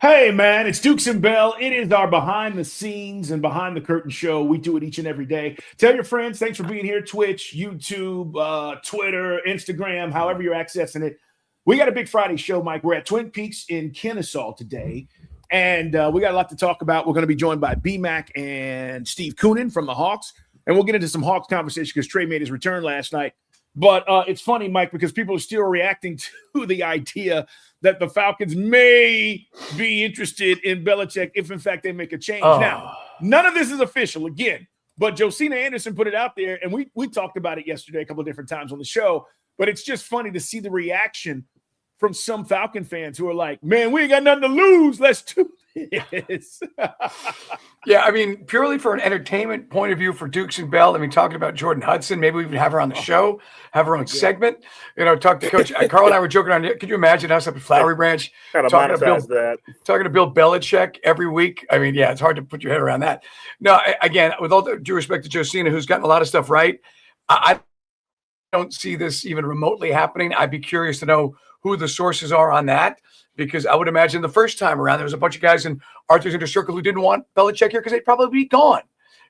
Hey, man, it's Dukes and Bell. It is our behind the scenes and behind the curtain show. We do it each and every day. Tell your friends, thanks for being here. Twitch, YouTube, Twitter, Instagram, however you're accessing it. We got a big Friday show, Mike. We're at Twin Peaks in Kennesaw today, and we got a lot to talk about. We're going to be joined by B-Mac and Steve Koonin from the Hawks, and we'll get into some Hawks conversation because Trey made his return last night. But it's funny, Mike, because people are still reacting to the idea that the Falcons may be interested in Belichick if, in fact, they make a change. Now, none of this is official, again, but Josina Anderson put it out there, and we talked about it yesterday a couple of different times on the show, but it's just funny to see the reaction from some Falcon fans who are like, man, we ain't got nothing to lose. Let's do this. Yeah, I mean, purely for an entertainment point of view for Dukes and Bell, I mean, talking about Jordan Hudson, maybe we even have her on the show, have her own segment, talk to Coach. Carl and I were joking on it. Could you imagine us up at Flowery Branch talking to Bill Belichick every week? I mean, yeah, it's hard to put your head around that. No, again, with all due respect to Josina, who's gotten a lot of stuff right, I don't see this even remotely happening. I'd be curious to know who the sources are on that, because I would imagine the first time around, there was a bunch of guys in Arthur's Inner Circle who didn't want Belichick here because they'd probably be gone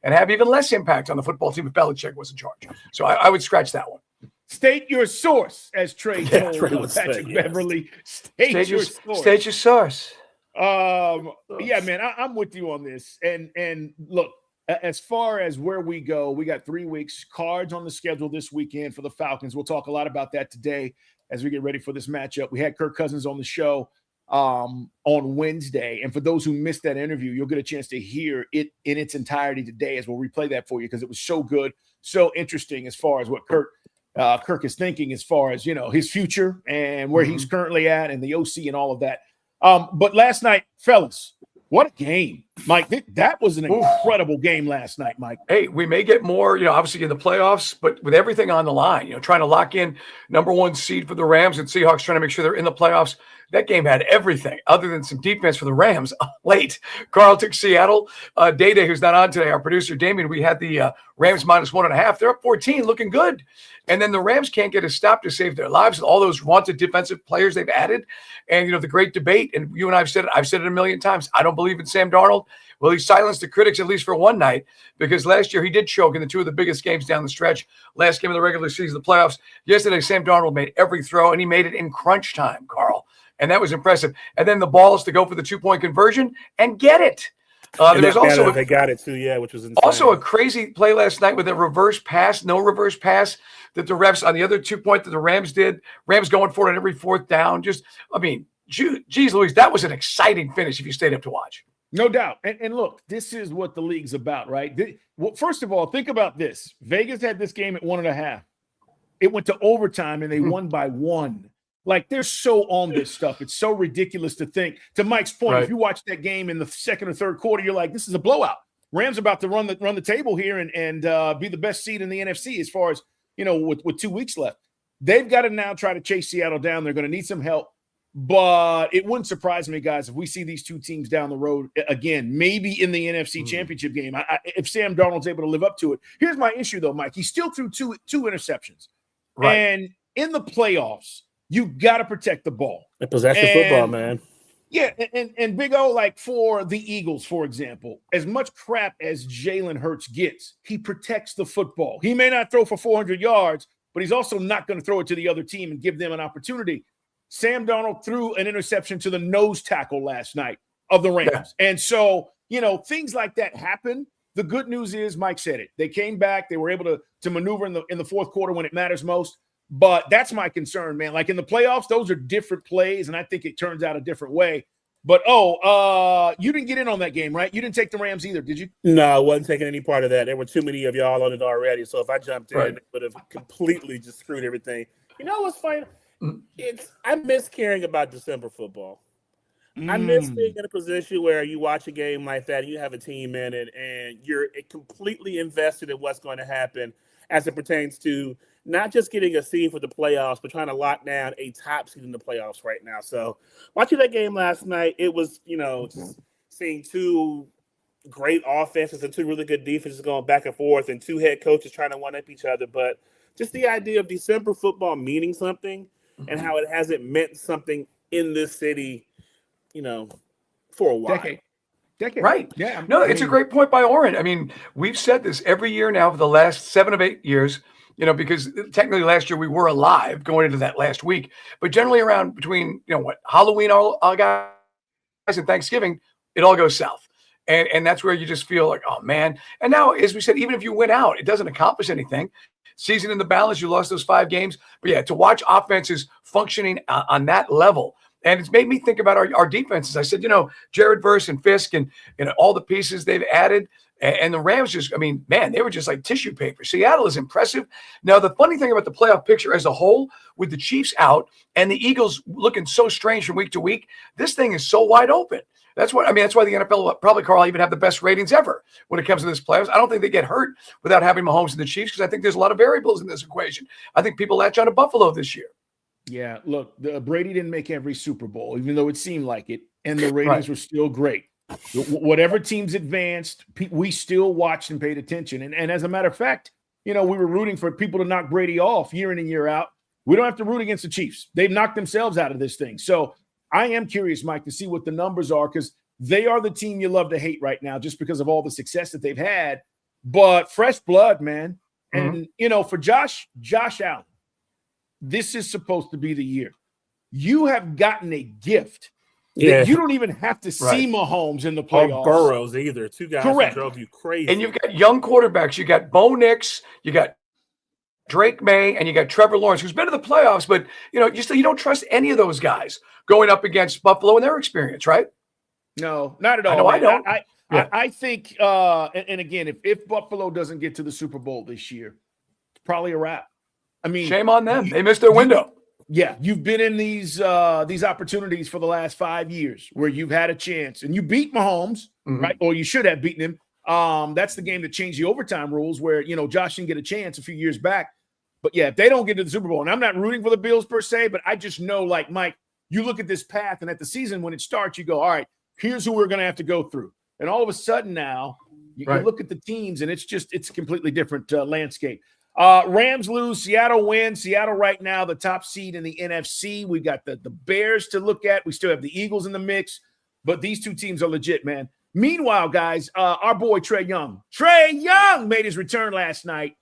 and have even less impact on the football team if Belichick was in charge. So I would scratch that one. State your source, as Trey told Patrick Beverly. State your source. State your source. Yeah, man, I'm with you on this. And look, as far as where we go, we got 3 weeks. Cards on the schedule this weekend for the Falcons. We'll talk a lot about that today as we get ready for this matchup. We had Kirk Cousins on the show on Wednesday. And for those who missed that interview, you'll get a chance to hear it in its entirety today as we'll replay that for you because it was so good, so interesting as far as what Kirk is thinking as far as, his future and where he's currently at and the OC and all of that. But last night, fellas, what a game, Mike. That was an incredible game last night, Mike. Hey, we may get more, obviously in the playoffs, but with everything on the line, trying to lock in number 1 seed for the Rams and Seahawks, trying to make sure they're in the playoffs. That game had everything other than some defense for the Rams late. Carl took Seattle. Day, who's not on today, our producer, Damien, we had the Rams -1.5. They're up 14, looking good. And then the Rams can't get a stop to save their lives with all those wanted defensive players they've added. And, the great debate, and you and I have said it, I've said it a million times, I don't believe in Sam Darnold. Well, he silenced the critics at least for one night because last year he did choke in the 2 of the biggest games down the stretch. Last game of the regular season, the playoffs. Yesterday, Sam Darnold made every throw, and he made it in crunch time, Carl. And that was impressive. And then the balls to go for the 2-point conversion and get it. There was also they got it too, yeah, which was insane. Also a crazy play last night with a reverse pass, no reverse pass that the refs on the other 2-point that the Rams did. Rams going for it on every 4th down. Geez Louise, that was an exciting finish if you stayed up to watch. No doubt. And look, this is what the league's about, right? Well, first of all, think about this. Vegas had this game at 1.5. It went to overtime and they won by 1. Like, they're so on this stuff. It's so ridiculous to think. To Mike's point, If you watch that game in the second or third quarter, you're like, this is a blowout. Rams about to run the table here and be the best seed in the NFC as far as, with 2 weeks left. They've got to now try to chase Seattle down. They're going to need some help. But it wouldn't surprise me, guys, if we see these 2 teams down the road again, maybe in the NFC Championship game, if Sam Darnold's able to live up to it. Here's my issue, though, Mike. He still threw two interceptions. Right. And in the playoffs, you got to protect the ball. And possession football, man. Yeah, and Big O, like for the Eagles, for example, as much crap as Jalen Hurts gets, he protects the football. He may not throw for 400 yards, but he's also not going to throw it to the other team and give them an opportunity. Sam Darnold threw an interception to the nose tackle last night of the Rams. Yeah. And so, things like that happen. The good news is, Mike said it. They came back. They were able to maneuver in the fourth quarter when it matters most. But that's my concern, man. Like in the playoffs, those are different plays, and I think it turns out a different way. But, you didn't get in on that game, right? You didn't take the Rams either, did you? No, I wasn't taking any part of that. There were too many of y'all on it already. So if I jumped in, it would have completely just screwed everything. You know what's funny? I miss caring about December football. I miss being in a position where you watch a game like that, you have a team in it, and you're completely invested in what's going to happen as it pertains to not just getting a seed for the playoffs, but trying to lock down a top seed in the playoffs right now. So watching that game last night, it was, just seeing 2 great offenses and 2 really good defenses going back and forth and 2 head coaches trying to one-up each other. But just the idea of December football meaning something and how it hasn't meant something in this city, for a while. Decade. Right. Yeah. No, it's a great point by Orin. I mean, we've said this every year now for the last 7 of 8 years, because technically last year we were alive going into that last week, but generally around between, Halloween, all guys, and Thanksgiving, it all goes south. And that's where you just feel like, oh, man. And now, as we said, even if you win out, it doesn't accomplish anything. Season in the balance, you lost those 5 games. But, yeah, to watch offenses functioning on that level, and it's made me think about our defenses. I said, Jared Verse and Fisk and all the pieces they've added. And the Rams just, man, they were just like tissue paper. Seattle is impressive. Now, the funny thing about the playoff picture as a whole, with the Chiefs out and the Eagles looking so strange from week to week, this thing is so wide open. That's why the NFL will probably, Carl, even have the best ratings ever when it comes to this playoffs. I don't think they get hurt without having Mahomes and the Chiefs, because I think there's a lot of variables in this equation. I think people latch on to Buffalo this year. Yeah, look, Brady didn't make every Super Bowl, even though it seemed like it, and the ratings were still great. Whatever teams advanced, we still watched and paid attention. And as a matter of fact, we were rooting for people to knock Brady off year in and year out. We don't have to root against the Chiefs. They've knocked themselves out of this thing. So I am curious, Mike, to see what the numbers are, because they are the team you love to hate right now just because of all the success that they've had. But fresh blood, man. And, for Josh Allen, this is supposed to be the year. You have gotten a gift. Yeah. You don't even have to see Mahomes in the playoffs. Or Burrows either. 2 guys who drove you crazy. And you've got young quarterbacks. You got Bo Nix. You got Drake May, and you got Trevor Lawrence, who's been to the playoffs, but you don't trust any of those guys going up against Buffalo and their experience, right? No, not at all. I don't. I think, and again, if Buffalo doesn't get to the Super Bowl this year, it's probably a wrap. Shame on them. They missed their window. Yeah, you've been in these opportunities for the last 5 years where you've had a chance, and you beat Mahomes, right? Or you should have beaten him. That's the game that changed the overtime rules, where Josh didn't get a chance a few years back. But yeah, if they don't get to the Super Bowl, and I'm not rooting for the Bills per se, but I just know, like Mike, you look at this path, and at the season when it starts, you go, all right, here's who we're going to have to go through. And all of a sudden now, you look at the teams, and it's a completely different landscape. Rams lose, Seattle wins. Seattle right now the top seed in the NFC. We got the Bears to look at. We still have the Eagles in the mix, but these 2 teams are legit, man. Meanwhile, guys, our boy Trey Young made his return last night.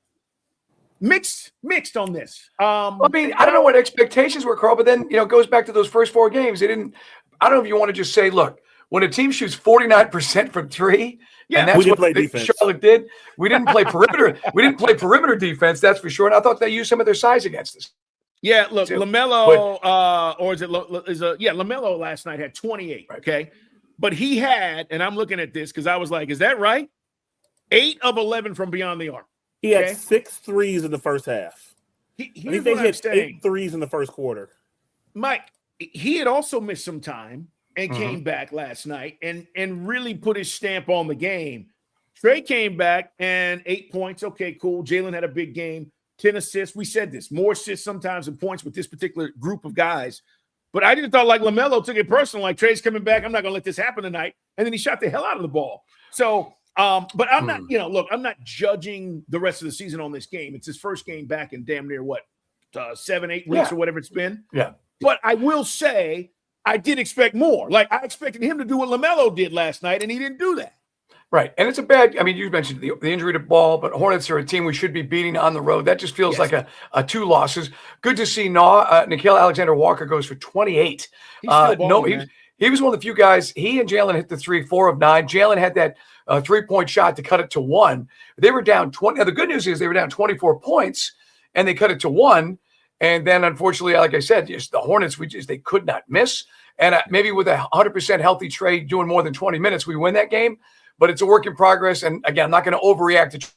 Mixed on this. I don't know what expectations were, Carl, but then it goes back to those first 4 games. They didn't. I don't know if you want to just say, look, when a team shoots 49% from 3. And that's what Charlotte did. We didn't play perimeter. We didn't play perimeter defense, that's for sure. And I thought they used some of their size against us. Yeah, look, LaMelo, LaMelo last night had 28, okay? But he had, and I'm looking at this because I was like, is that right? 8 of 11 from beyond the arc. He had 6 threes in the first half. He hit 8 threes in the first quarter. Mike, he had also missed some time and came back last night and really put his stamp on the game. Trey came back and 8 points. Okay, cool. Jalen had a big game, 10 assists. We said this, more assists sometimes than points with this particular group of guys. But I just thought like LaMelo took it personal, like Trey's coming back. I'm not going to let this happen tonight. And then he shot the hell out of the ball. So, but I'm not, I'm not judging the rest of the season on this game. It's his first game back in damn near 7-8 weeks or whatever it's been. Yeah. But I will say, I did expect more. Like, I expected him to do what LaMelo did last night, and he didn't do that. Right. And it's a bad – you mentioned the injury to Ball, but Hornets are a team we should be beating on the road. That just feels like a 2 losses. Good to see Nickeil Alexander-Walker goes for 28. He was one of the few guys – he and Jalen hit the 3, 4 of 9. Jalen had that 3-point shot to cut it to 1. They were down 20 – now, the good news is they were down 24 points, and they cut it to 1. And then, unfortunately, like I said, just the Hornets, they could not miss. And maybe with a 100% healthy Trey doing more than 20 minutes, we win that game. But it's a work in progress. And, again, I'm not going to overreact to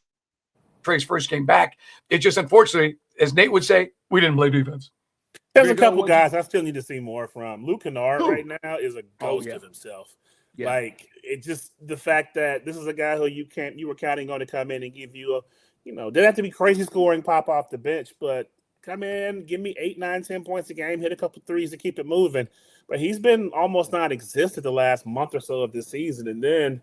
Trey's first game back. It just, unfortunately, as Nate would say, we didn't play defense. There's a couple guys I still need to see more from. Luke Kennard right now is a ghost of himself. Yeah. Like, it just the fact that this is a guy who you were counting on to come in and give you didn't have to be crazy scoring pop off the bench, but come in, give me 8, 9, 10 points a game, hit a couple threes to keep it moving. But he's been almost non-existent the last month or so of this season. And then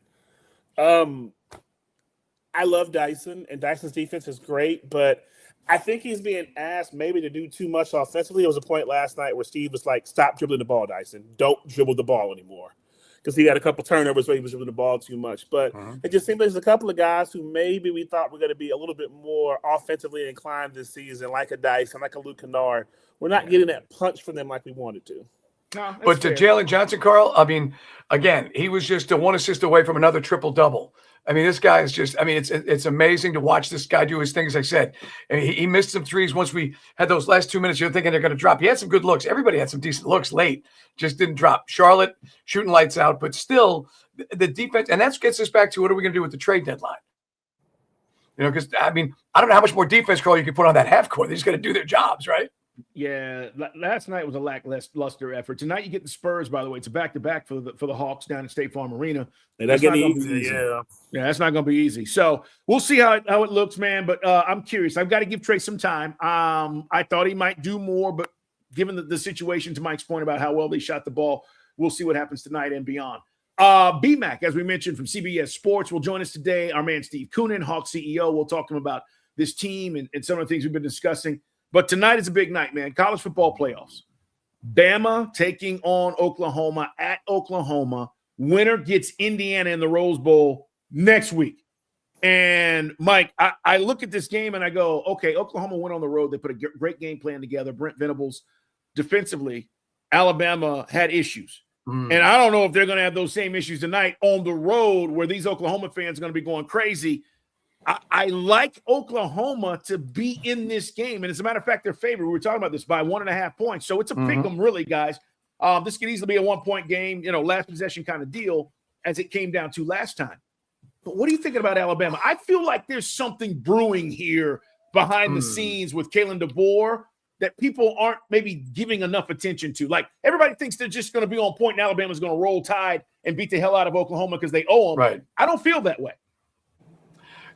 I love Dyson, and Dyson's defense is great, but I think he's being asked maybe to do too much offensively. There was a point last night where Steve was like, stop dribbling the ball, Dyson. Don't dribble the ball anymore. because he had a couple turnovers where he was moving the ball too much. But it just seems like there's a couple of guys who maybe we thought were going to be a little bit more offensively inclined this season, like a Dice and like a Luke Kennard. We're not getting that punch from them like we wanted to. No, but to Jalen Johnson, Carl, I mean, again, he was just one assist away from another triple-double. I mean, this guy is just – I mean, it's amazing to watch this guy do his thing, as I said. I mean, he missed some threes once we had those last 2 minutes. You're thinking they're going to drop. He had some good looks. Everybody had some decent looks late, just didn't drop. Charlotte shooting lights out, but still the defense – and that gets us back to what are we going to do with the trade deadline? You know, because, I mean, I don't know how much more defense, Carl, you can put on that half court. They just got to do their jobs, right? Yeah, last night was a lackluster effort. Tonight you get the Spurs, by the way. It's a back-to-back for the Hawks down at State Farm Arena. That's not going to be easy. Yeah, that's not going to be easy. So we'll see how it looks, man. But I'm curious. I've got to give Trey some time. I thought he might do more, but given the situation, to Mike's point about how well they shot the ball, we'll see what happens tonight and beyond. BMAC, as we mentioned, from CBS Sports, will join us today. Our man Steve Koonin, Hawks CEO. We'll talk to him about this team and some of the things we've been discussing. But tonight is a big night, man. College football playoffs. Bama taking on Oklahoma at Oklahoma. Winner gets Indiana in the Rose Bowl next week. And, Mike, I look at this game and I go, okay, Oklahoma went on the road. They put a great game plan together. Brent Venables defensively. Alabama had issues. And I don't know if they're going to have those same issues tonight on the road where these Oklahoma fans are going to be going crazy. I like Oklahoma to be in this game. And as a matter of fact, they're favored. We were talking about this by 1.5 points. So it's a pick 'em, really, guys. This could easily be a 1-point game, last possession kind of deal as it came down to last time. But what are you thinking about Alabama? I feel like there's something brewing here behind the scenes with Kalen DeBoer that people aren't maybe giving enough attention to. Like, everybody thinks they're just going to be on point and Alabama's going to roll tide and beat the hell out of Oklahoma because they owe them. Right. I don't feel that way.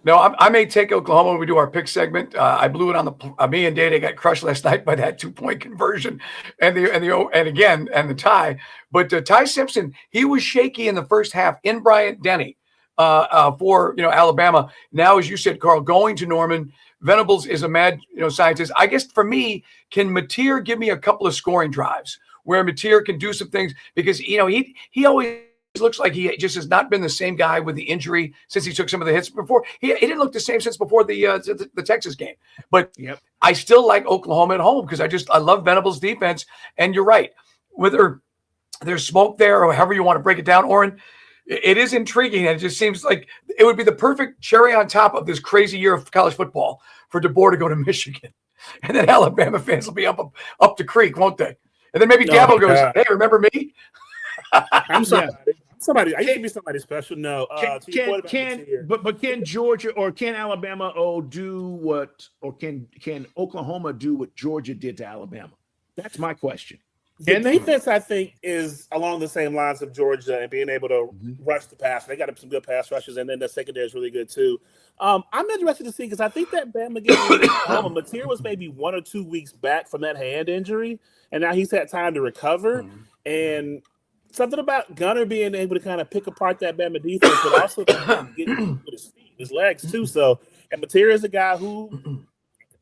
No, I may take Oklahoma when we do our pick segment. I blew it on me and Data got crushed last night by that 2-point conversion and the tie. But Ty Simpson, he was shaky in the first half in Bryant-Denny for Alabama. Now, as you said, Carl, going to Norman, Venables is a mad scientist. I guess for me, can Mateer give me a couple of scoring drives where Mateer can do some things because he always looks like he just has not been the same guy with the injury since he took some of the hits before. He didn't look the same since before the Texas game. But I still like Oklahoma at home because I love Venables' defense. And you're right. Whether there's smoke there or however you want to break it down, Orin, it is intriguing. And it just seems like it would be the perfect cherry on top of this crazy year of college football for DeBoer to go to Michigan. And then Alabama fans will be up the creek, won't they? And then maybe Dabo goes, hey, remember me? I'm sorry. Somebody, I gave me somebody special. No, can Georgia or can Alabama can Oklahoma do what Georgia did to Alabama? That's my question. The defense, I think, is along the same lines of Georgia and being able to rush the pass. They got some good pass rushes, and then the secondary is really good too. I'm interested to see because I think that Bama game, Mateer was maybe 1 or 2 weeks back from that hand injury, and now he's had time to recover. And something about Gunner being able to kind of pick apart that Bama defense, but also get with his feet, his legs too. So, and Mateer is a guy who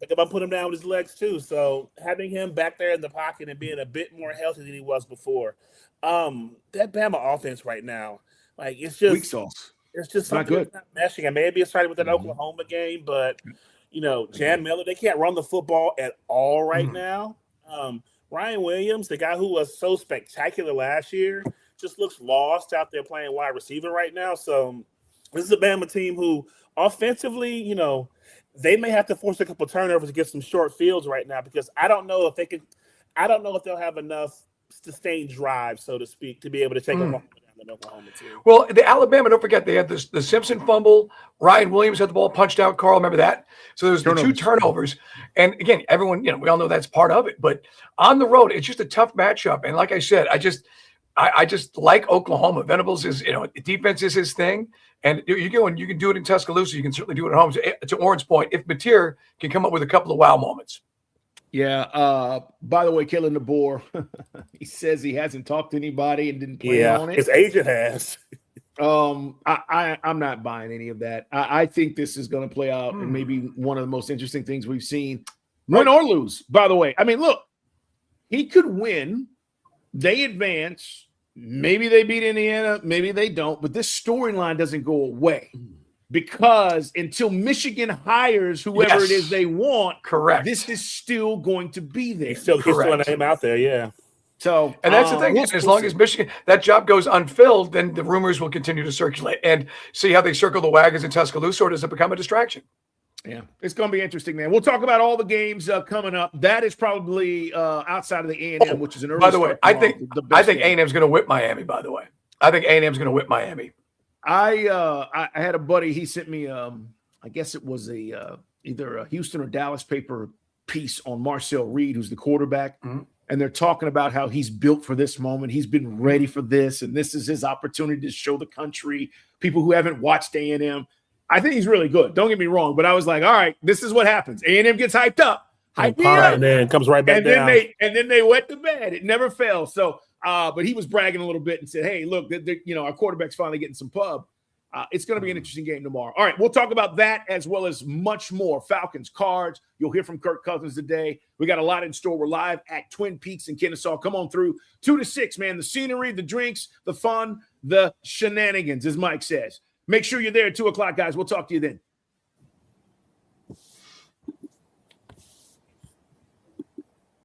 I think I'm put him down with his legs too. So having him back there in the pocket and being a bit more healthy than he was before, that Bama offense right now, like it's just weak sauce. It's just something that's not meshing. And maybe it started with that Oklahoma game, but Jan Miller, they can't run the football at all right now. Ryan Williams, the guy who was so spectacular last year, just looks lost out there playing wide receiver right now. So this is a Bama team who offensively, they may have to force a couple turnovers to get some short fields right now because I don't know if they'll have enough sustained drive, so to speak, to be able to take them off down the Oklahoma team. Well, the Alabama, don't forget, they had the Simpson fumble. Ryan Williams had the ball punched out. Carl, remember that? So there's the 2 turnovers. And again, everyone, we all know that's part of it. But on the road, it's just a tough matchup. And like I said, I just like Oklahoma. Venables is, defense is his thing. And you can do it in Tuscaloosa. You can certainly do it at home. To Orin's point, if Mateer can come up with a couple of wow moments. Yeah. By the way, Kalen DeBoer, he says he hasn't talked to anybody and didn't plan on it. His agent has. I'm not buying any of that. I think this is going to play out and maybe one of the most interesting things we've seen, win or lose. By the way, I mean, look, he could win. They advance. Maybe they beat Indiana, maybe they don't, but this storyline doesn't go away because until Michigan hires whoever it is they want, correct, this is still going to be there. He's still name out there, yeah. So, and that's the thing. As long as Michigan, that job goes unfilled, then the rumors will continue to circulate and see how they circle the wagons in Tuscaloosa, or does it become a distraction? Yeah, it's going to be interesting, man. We'll talk about all the games coming up. That is probably outside of the A&M, which is an early. By the way, I think A&M is going to whip Miami. By the way, I think A&M is going to whip Miami. I had a buddy. He sent me, I guess it was either a Houston or Dallas paper piece on Marcel Reed, who's the quarterback, and they're talking about how he's built for this moment. He's been ready for this, and this is his opportunity to show the country, people who haven't watched A&M. I think he's really good. Don't get me wrong, but I was like, all right, this is what happens. A&M gets hyped up, and then comes right back down. And then they wet the bed. It never fails. So, but he was bragging a little bit and said, hey, look, our quarterback's finally getting some pub. It's going to be an interesting game tomorrow. All right, we'll talk about that as well as much more. Falcons, Cards. You'll hear from Kirk Cousins today. We got a lot in store. We're live at Twin Peaks in Kennesaw. Come on through 2 to 6, man. The scenery, the drinks, the fun, the shenanigans, as Mike says. Make sure you're there at 2 o'clock, guys. We'll talk to you then.